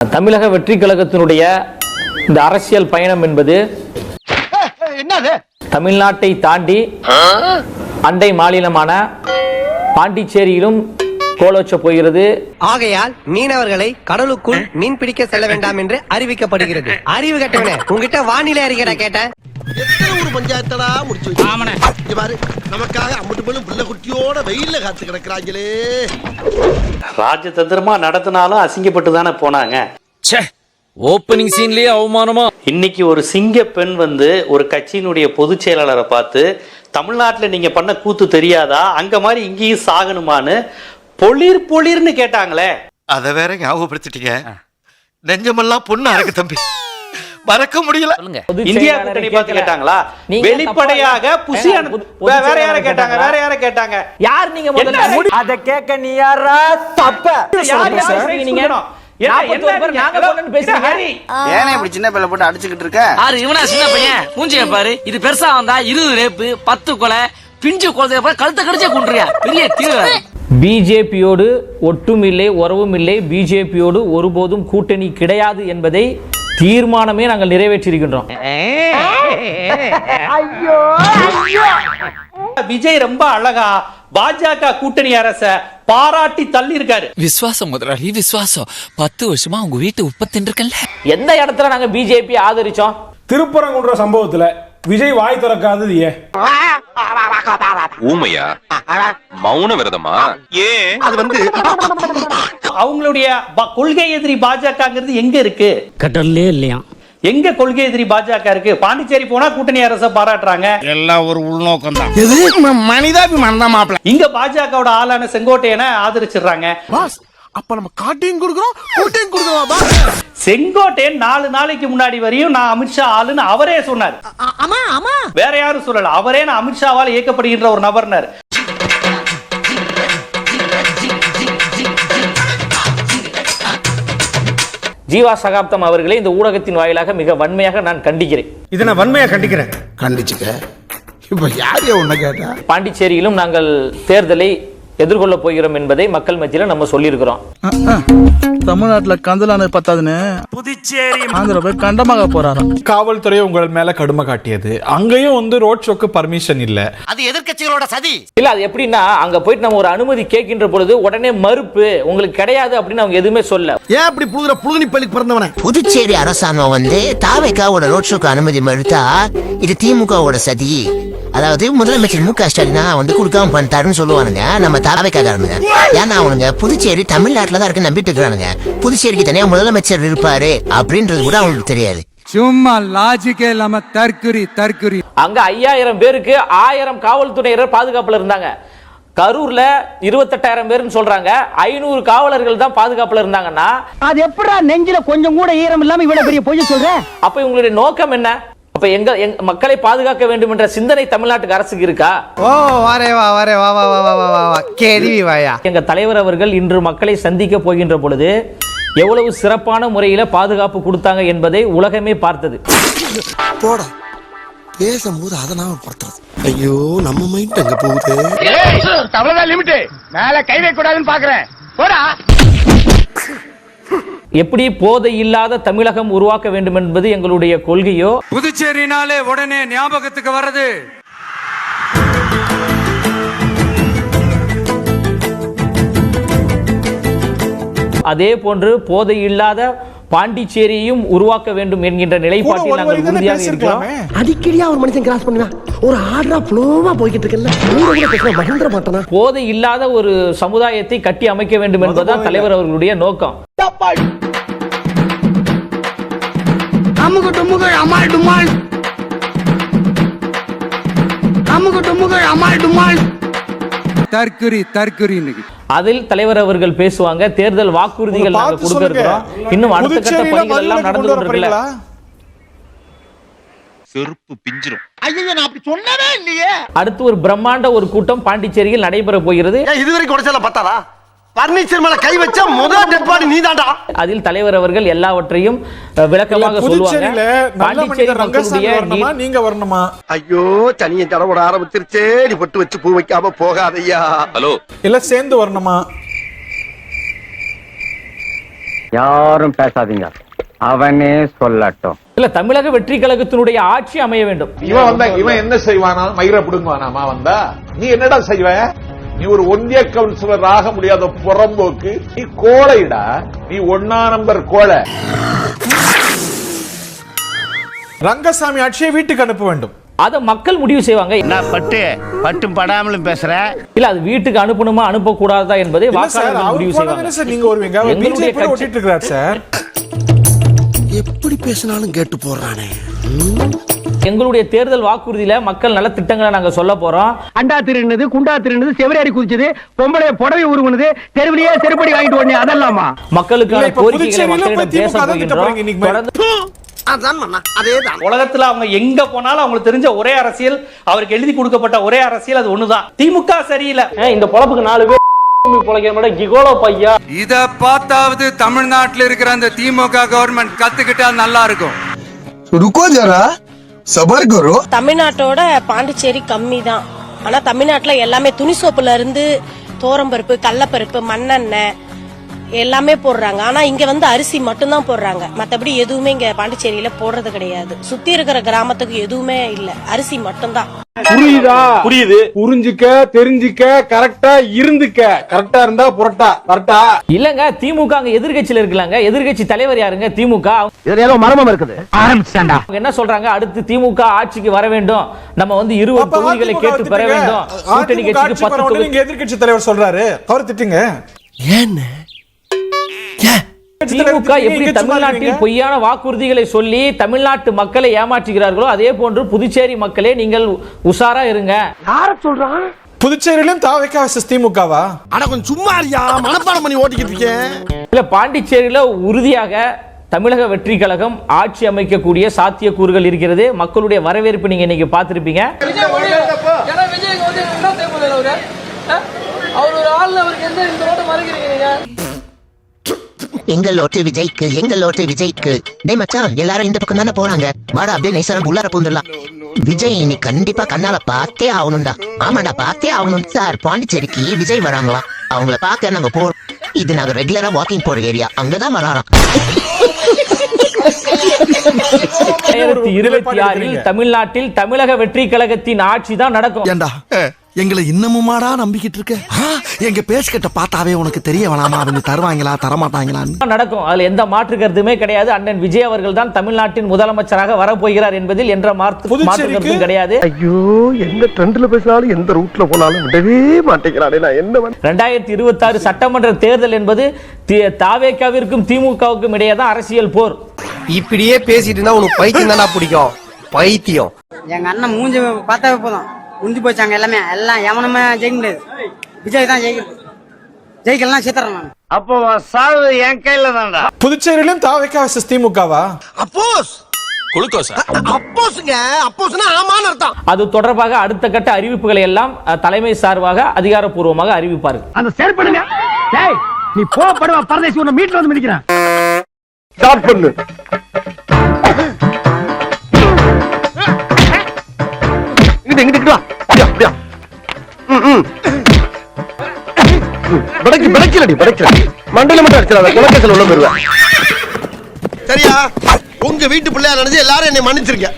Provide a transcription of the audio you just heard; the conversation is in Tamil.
தமிழக வெற்றி கழகத்தினுடைய இந்த அரசியல் பயணம் என்பது தமிழ்நாட்டை தாண்டி அண்டை மாநிலமான பாண்டிச்சேரியிலும் கோலோச்ச போகிறது. ஆகையால் மீனவர்களை கடலுக்குள் மீன் பிடிக்க செல்ல வேண்டாம் என்று அறிவிக்கப்படுகிறது. அறிவு கட்டவனே, உங்ககிட்ட வானிலை அறிக்கை கேட்டேன். ஒரு பஞ்சாயத்தடா முடிச்சு பாரு, நமக்காக அம்பட்டு போலும் புள்ள குட்டியோட வெயில்ல காத்து கிடக்குறாங்களே. ராஜதந்திரமா நடத்தினாலும் அசிங்கப்பட்டு தானே போனாங்க. ஓப்பனிங் சீன்லயே அவமானமா. இன்னைக்கு ஒரு சிங்க பெண் ஒரு கட்சியினுடைய பொதுச் செயலாளரை பார்த்து தமிழ்நாட்டில் நீங்க பண்ண கூத்து தெரியாதா, அங்க மாதிரி இங்கேயும் சாகணுமான்னு பொளிர் பொளிர்னு கேட்டாங்களே. அத வேற ஞாபகப்படுத்திட்டீங்க. நெஞ்சமெல்லாம் பொண்ணு அறக்கு தம்பி, மறக்க முடியல. இந்தியா கூட்டணி பார்த்து கேட்டாங்களா? வெளிப்படையாக வேற யார கேட்டாங்க? வேற யார கேட்டாங்க? யார் நீங்க அத கேட்க நீ யாரா? தப்ப நீங்க சின்ன பிள்ளை போட்டு அடிச்சுக்கிட்டு இருக்க. இவனா சின்ன பையன் மூஞ்சிய பாரு. இது பெருசா வந்தா 20 ரேப்பு 10 கொலை பிஞ்சு குழந்தை கழுத்தை கடிச்சே கொண்டுறியா பெரிய தீவிர. பிஜேபியோடு ஒட்டும் இல்லை, உறவும் இல்லை, பிஜேபியோடு ஒருபோதும் கூட்டணி கிடையாது என்பதை தீர்மானமே நாங்கள் நிறைவேற்றியிருக்கின்றோம். விஜய் ரொம்ப அழகா பாஜக கூட்டணி அரச பாராட்டி தள்ளி இருக்காரு. விசுவாசம் முதலாளி, விசுவாசம். 10 வருஷமா உங்க வீட்டு உற்பத்தி இருக்கல. எந்த இடத்துல நாங்க பிஜேபி ஆதரிச்சோம்? திருப்பரங்குன்ற சம்பவத்துல விஜய் வாய் திறக்காதது ஏன்? ஊமையா? மௌன விரதமா? ஏன்? அது அவங்களுடைய கொள்கை எதிரி பாஜகங்கிறது எங்க இருக்கு? கடல்லே இல்லையா? எங்க கொள்கை எதிரி பாஜக இருக்கு? பாண்டிச்சேரி போனா கூட்டணி அரச பாராட்டுறாங்க. எல்லாம் ஒரு உள்நோக்கம் தான். மனிதாபிமானம் தான் மாப்பிள்ள. இங்க பாஜகவோட ஆளான செங்கோட்டையனை ஆதரிச்சிடுறாங்க. அப்ப நம்ம காட்டையும் கொடுக்கிறோம், கூட்டையும் கொடுக்கிறோம். செங்கோட்டையன் 4 நாளைக்கு முன்னாடி வரையும் நான் அமித்ஷா ஆளுன்னு அவரே சொன்னார். வேற யாரும் சொல்லல, அவரே நான் அமித்ஷாவால் இயக்கப்படுகின்ற ஒரு நபர்னர். ஜீவா சகாப்தம் அவர்களை இந்த ஊடகத்தின் வாயிலாக மிக வன்மையாக நான் கண்டிக்கிறேன். இதை நான் வன்மையா கண்டிக்கிறேன். கண்டிச்சுக்க. இப்ப யாரையா உன்ன கேட்டா? பாண்டிச்சேரியிலும் நாங்கள் தேர்தலை எதிர்கொள்ள போகிறோம் என்பதை மக்கள் மத்தியில நம்ம சொல்லியிருக்கிறோம். தமிழ்நாட்டுல கந்தலான பத்தாதுன்னு புதுச்சேரி ஆந்திர போய் கண்டமாக போறாராம். காவல்துறை உங்கள் மேல கடுமை காட்டியது. அங்கேயும் ரோட் ஷோக்கு பர்மிஷன் இல்ல. அது எதிர்க்கட்சிகளோட சதி. இல்ல, அது எப்படின்னா அங்க போயிட்டு நம்ம ஒரு அனுமதி கேட்கின்ற பொழுது உடனே மறுப்பு, உங்களுக்கு கிடையாது அப்படின்னு அவங்க எதுவுமே சொல்ல. ஏன் அப்படி புழுகுனி பள்ளிக்கு பிறந்தவனே? புதுச்சேரி அரசாங்கம் தாவேக்காவோட ரோட் ஷோக்கு அனுமதி மறுத்தா இது திமுகவோட சதி. அதாவது முதலமைச்சர் மு க ஸ்டாலின் கொடுக்காம பண்ணிட்டாருன்னு சொல்லுவானுங்க நம்ம தாவேக்காரனுங்க. ஏன்னா அவனுங்க புதுச்சேரி தமிழ்நாட்டுல தான் இருக்கு நம்பிட்டு இருக்கிறானுங்க. புதுச்சேரிக்கு தனியா முதலமைச்சர் இருப்பாரு அப்படின்றது கூட அவங்களுக்கு தெரியாது. சும்மா லாஜிக்கே இல்லாம தற்குறி. அங்க 5000 பேருக்கு 1000 காவல்துறையினர் பாதுகாப்புல இருந்தாங்க. கரூர்ல 28,000 பேர்னு சொல்றாங்க. 500 காவலர்கள் தான் பாதுகாப்புல இருந்தாங்கன்னா அது எப்படா நெஞ்சில கொஞ்சம் கூட ஈரம் இல்லாம இவ்வளவு பெரிய பொய் சொல்ற? அப்ப இவங்களுடைய நோக்கம் என்ன? அப்ப எங்க மக்களை பாதுகாக்க வேண்டும் என்ற சிந்தனை தமிழ்நாட்டுக்கு அரசுக்கு இருக்கா? எங்க தலைவர் அவர்கள் இன்று மக்களை சந்திக்க போகின்ற பொழுது எவ்வளவு சிறப்பான முறையில பாதுகாப்பு கொடுத்தாங்க என்பதை உலகமே பார்த்தது. போடா பேசும்போது அதனால படுத்துறது. ஐயோ நம்ம மைண்ட் எங்க போகுது? அவ்வளவுதான் லிமிட். மேல கை வைக்க கூடாதுன்னு பாக்குறேன். போடா. எப்படி போதை இல்லாத தமிழகம் உருவாக்க வேண்டும் என்பது எங்களுடைய கொள்கையோ. புதுச்சேரினாலே உடனே ஞாபகத்துக்கு வர்றது அதே போன்று போதை இல்லாத பாண்டிச்சேரியும் உருவாக்க வேண்டும் என்கின்ற நிலைப்பாட்டில் நாங்கள் உறுதியாக இருக்கிறோம். அடிக்கடியா ஒரு மனுஷன் கிராஸ் பண்ணுவான். ஒரு ஆர்டரா ஃப்ளோவா போயிட்டு இருக்கல. மகிழ்ந்துட மாட்டானா? போதை இல்லாத ஒரு சமுதாயத்தை கட்டி அமைக்க வேண்டும் என்பதுதான் தலைவர் அவர்களுடைய நோக்கம். தற்குறி. அதில் தலைவர் அவர்கள் பேசுவாங்க. தேர்தல் வாக்குறுதிகள் நாங்கள் கொடுக்க இருக்கிறோம். இன்னும் அடுத்த கட்ட பணிகள் எல்லாம் நடந்து கொண்டிருக்கல. செருப்பு பிஞ்சிரும். ஐயோ நான் அப்படி சொன்னவே இல்லையே. அடுத்து ஒரு பிரம்மாண்ட ஒரு கூட்டம் பாண்டிச்சேரியில் நடைபெற போகிறது. இதுவரைக்கும் உடைச்சல பத்தாதா? பர்னிச்சர் மேல கை வச்சா முதல் டெட் பாடி நீதான்டா. அதில் தலைவர் அவர்கள் எல்லாவற்றையும் விளக்கமாக சொல்லுவாங்க. பாண்டிச்சேரி மக்களுடைய நீங்க வரணுமா? ஐயோ தனியை தடவோட ஆரம்பிச்சிருச்சே. நீ பொட்டு வச்சு பூ வைக்காம போகாதையா. ஹலோ இல்ல சேர்ந்து வரணுமா? யாரும் பேசாதீங்க, அவனே சொல்லட்டும். இல்ல தமிழக வெற்றி கழகத்தினுடைய ஆட்சி அமைய வேண்டும். இவன் என்ன செய்வானா? மயிரை பிடுங்குவானாமா வந்தா? நீ என்னடா செய்வ? நீ ஒரு ஒன்றிய கவுன்சிலர் ஆக முடியாத புறம்போக்கு. நீ கோழைடா, நீ 1 நம்பர் கோழை. ரங்கசாமி ஆட்சியை வீட்டுக்கு அனுப்ப வேண்டும். அதை மக்கள் முடிவு செய்வாங்க. பட்டும் படாமலும் பேசுற. இல்ல அது வீட்டுக்கு அனுப்பணுமா அனுப்ப கூடாதா என்பதை வாக்காளர்கள் முடிவு செய்வாங்க. நீங்க வருவீங்க, பிஜேபி ஓட்டிட்டு இருக்கிறார் சார். எப்படி பேசினாலும் கேட்டு போறானே. எங்களுடைய தேர்தல் வாக்குறுதியில மக்கள் நல திட்டங்களை நாங்க சொல்ல போறோம். அண்டா திருநது, குண்டா திருநது, செவரேறி குதிச்சது, பொம்பளை புடவை உருவனது, தெருவிலேயே செருப்படி வாங்கிட்டு ஓடனே அதெல்லாமா மக்களுக்கான கோரிக்கைகளை மக்களிடம் பேச போகின்றோம். உலகத்துல அவங்க எங்க போனாலும் அவங்களுக்கு தெரிஞ்ச ஒரே அரசியல், அவருக்கு எழுதி கொடுக்கப்பட்ட ஒரே அரசியல் அது ஒண்ணுதான். திமுக சரியில்லை. இந்த பொழப்புக்கு 4 பேர் கிகோலோ பையா. இத பார்த்தாவது தமிழ்நாட்டுல இருக்கிற அந்த திமுக கவர்மெண்ட் கத்துக்கிட்டா நல்லா இருக்கும். ருக்கோ ஜரா, சபர் கரோ. தமிழ்நாட்டோட பாண்டிச்சேரி கம்மி தான். ஆனா தமிழ்நாட்டுல எல்லாமே துணி சோப்புல இருந்து தோரம்பருப்பு, கடலப்பருப்பு, மண்ணெண்ணெய் எல்லாமே போடுறாங்க. ஆனா இங்க வந்து அரிசி மட்டும்தான் போடுறாங்க. மத்தபடி எதுவுமே இங்க பாண்டிச்சேரியில போடுறது கிடையாது. சுத்தி இருக்கிற கிராமத்துக்கு எதுவுமே இல்ல, அரிசி மட்டும்தான். புரியுதா? புரியுது. புரிஞ்சுக்க, தெரிஞ்சுக்க, கரெக்டா இருந்துக்க. கரெக்டா இருந்தா புரட்டா கரெக்டா. இல்லங்க, திமுக அங்க எதிர்கட்சியில இருக்கலாங்க. எதிர்கட்சி தலைவர் யாருங்க? திமுக. இதுல ஏதோ மர்மம் இருக்குது. ஆரம்பிச்சாண்டா. அவங்க என்ன சொல்றாங்க? அடுத்து திமுக ஆட்சிக்கு வர வேண்டும், நம்ம வந்து 20 தொகுதிகளை கேட்டு பெற வேண்டும். கூட்டணி கட்சிக்கு 10 தொகுதி. நீங்க எதிர்கட்சி தலைவர் சொல்றாரு, அவர் திட்டுங்க. ஏன்னு திமுக எப்படி தமிழ்நாட்டில் பொய்யான வாக்குறுதிகளை சொல்லி தமிழ்நாட்டு மக்களை ஏமாற்றுகிறார்களோ அதே போன்று புதுச்சேரி மக்களே நீங்கள் உஷாரா இருங்க. யார சொல்றான்? புதுச்சேரியிலும் தாவேகா vs திமுகவா? ஆனா கொஞ்சம் சும்மா இருயா, மனப்பாடம் பண்ணி ஓட்டிக்கிட்டு இருக்கேன். இல்ல, பாண்டிச்சேரியில உறுதியாக தமிழக வெற்றி கழகம் ஆட்சி அமைக்கக்கூடிய சாத்தியக்கூறுகள் இருக்கிறது. மக்களுடைய வரவேற்பு நீங்க இன்னைக்கு பார்த்திருப்பீங்க. எங்கள் ஓட்டு விஜய்க்கு, எங்கள் ஓட்டு விஜய்க்கு. டேய் மச்சான், எல்லாரும் இந்த பக்கம் தானே போறாங்க. வாடா அப்படியே நைசரா உள்ளார பூந்துடலாம். விஜய் நீ கண்டிப்பா கண்ணால பார்த்தே ஆகணும்டா. ஆமாடா, பார்த்தே ஆகணும் சார். பாண்டிச்சேரிக்கு விஜய் வராங்களாம், அவங்கள பார்க்க நாங்க போறோம். இது நாங்க ரெகுலரா வாக்கிங் போற ஏரியா, அங்கதான் வராறாம். 2026 தமிழ்நாட்டில் தமிழக வெற்றி கழகத்தின் ஆட்சி தான் நடக்கும். ஏண்டா எங்களை இன்னமுமாடா நம்பிக்கிட்டு இருக்க? எங்க பேசிக்கிட்ட பார்த்தாவே உனக்கு தெரிய வேணாமா அவங்க தருவாங்களா தரமாட்டாங்களான்னு? நடக்கும், அதுல எந்த மாற்று கருத்துமே கிடையாது. அண்ணன் விஜய் அவர்கள் தான் தமிழ்நாட்டின் முதலமைச்சராக வரப்போகிறார் என்பதில் என்ற மாற்று கருத்தும் கிடையாது. ஐயோ, எந்த ட்ரெண்ட்ல பேசினாலும் எந்த ரூட்ல போனாலும் விடவே மாட்டேங்கிறானே. நான் என்ன 2026 சட்டமன்ற தேர்தல் என்பது தாவேகாவிற்கும் திமுகவுக்கும் இடையே தான் அரசியல் போர். இப்படியே பேசிட்டு இருந்தா உனக்கு பைத்தியம் தானா பிடிக்கும்? பைத்தியம். எங்க அண்ணன் மூஞ்சி பார்த்தாவே போதும், முடிஞ்சு போச்சாங்க. எல்லாம் எவனுமே ஜெயிக்க முடியாது. விஜய் தான் ஜெயிக்கிறது. ஜெயிக்கலாம் சேர்த்துறேன். அப்போ சாவு என் கையில தான்டா. புதுச்சேரியிலும் தாவேகா vs திமுகவா? அப்போஸ் குளுக்கோஸா? அப்போஸ்ங்க, அப்போஸ்னா ஆமான்னு அர்த்தம். அது தொடர்பாக அடுத்த கட்ட அறிவிப்புகளை எல்லாம் தலைமை சார்பாக அதிகாரப்பூர்வமாக அறிவிப்பார்கள். அந்த செயற்படுங்க. டேய், நீ போடுவா பரதேசி, உன்னை மீட்ல வந்து மிதிக்கிறேன். ஸ்டார்ட் பண்ணு. இங்கிட்டு வா. அப்படியா? படைக்கலடி. மண்டல மட்டும் அடிச்சல, குலக்கேசல உள்ள போடுவேன். சரியா? உங்க வீட்டு பிள்ளையா நினைச்சு எல்லாரும் என்னை மன்னிச்சிருங்க.